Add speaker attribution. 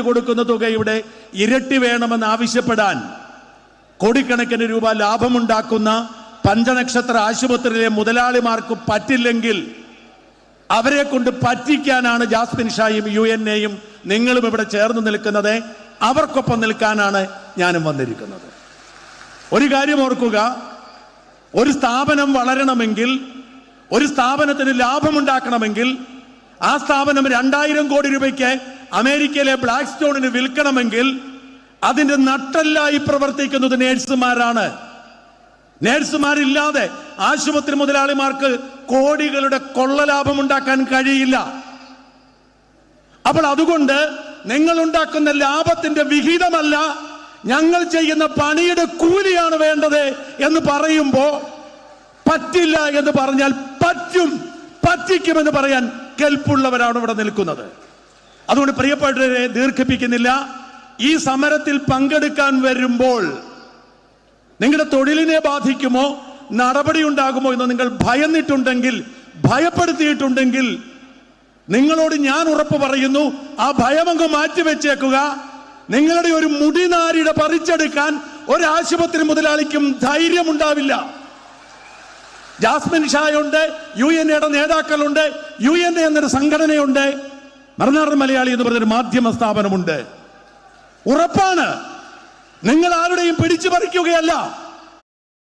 Speaker 1: കൊടുക്കുന്ന തുകയുടെ ഇരട്ടി വേണമെന്ന് ആവശ്യപ്പെടാൻ കോടിക്കണക്കിന് രൂപ ലാഭമുണ്ടാക്കുന്ന പഞ്ചനക്ഷത്ര ആശുപത്രിയിലെ മുതലാളിമാർക്ക് പറ്റില്ലെങ്കിൽ അവരെ കൊണ്ട് പറ്റിക്കാനാണ് ജാസ്മിൻ ഷായും UNA-യും നിങ്ങളും ഇവിടെ ചേർന്ന് നിൽക്കുന്നത്. അവർക്കൊപ്പം നിൽക്കാനാണ് ഞാനും വന്നിരിക്കുന്നത്. ഒരു കാര്യം ഓർക്കുക, ഒരു സ്ഥാപനം വളരണമെങ്കിൽ, ഒരു സ്ഥാപനത്തിന് ലാഭമുണ്ടാക്കണമെങ്കിൽ, ആ സ്ഥാപനം 2000 കോടി രൂപയ്ക്ക് അമേരിക്കയിലെ ബ്ലാക്ക് സ്റ്റോണിന് വിൽക്കണമെങ്കിൽ അതിന്റെ നട്ടെല്ലായി പ്രവർത്തിക്കുന്നത് നേഴ്സുമാരാണ്. നേഴ്സുമാരില്ലാതെ ആശുപത്രി മുതലാളിമാർക്ക് കോടികളുടെ കൊള്ളലാഭം ഉണ്ടാക്കാൻ കഴിയില്ല. അപ്പോൾ അതുകൊണ്ട് നിങ്ങൾ ഉണ്ടാക്കുന്ന ലാഭത്തിന്റെ വിഹിതമല്ല, ഞങ്ങൾ ചെയ്യുന്ന പണിയുടെ കൂലിയാണ് വേണ്ടത് എന്ന് പറയുമ്പോ പറ്റില്ല എന്ന് പറഞ്ഞാൽ പറ്റും, പറ്റിക്കുമെന്ന് പറയാൻ കെൽപ്പുള്ളവരാണ് ഇവിടെ നിൽക്കുന്നത്. അതുകൊണ്ട് പ്രിയപ്പെട്ടവരെ, ദീർഘിപ്പിക്കുന്നില്ല. ഈ സമരത്തിൽ പങ്കെടുക്കാൻ വരുമ്പോൾ നിങ്ങളുടെ തൊഴിലിനെ ബാധിക്കുമോ, നടപടി ഉണ്ടാകുമോ എന്ന് നിങ്ങൾ ഭയന്നിട്ടുണ്ടെങ്കിൽ, ഭയപ്പെടുത്തിയിട്ടുണ്ടെങ്കിൽ നിങ്ങളോട് ഞാൻ ഉറപ്പ് പറയുന്നു, ആ ഭയമങ്ങ് മാറ്റിവെച്ചേക്കുക. നിങ്ങളുടെ ഒരു മുടിനാരിയുടെ പറിച്ചെടുക്കാൻ ഒരാശുപത്രി മുതലാളിക്കും ധൈര്യമുണ്ടാവില്ല. ജാസ്മിൻ ഷായുണ്ട്, UNA-യുടെ നേതാക്കളുണ്ട്, UNA എന്നൊരു സംഘടനയുണ്ട്, മറുനാടൻ മലയാളി എന്ന് പറഞ്ഞൊരു മാധ്യമ സ്ഥാപനമുണ്ട്. ഉറപ്പാണ്, നിങ്ങൾ ആരുടെയും പിടിച്ചു പറിക്കുകയല്ല.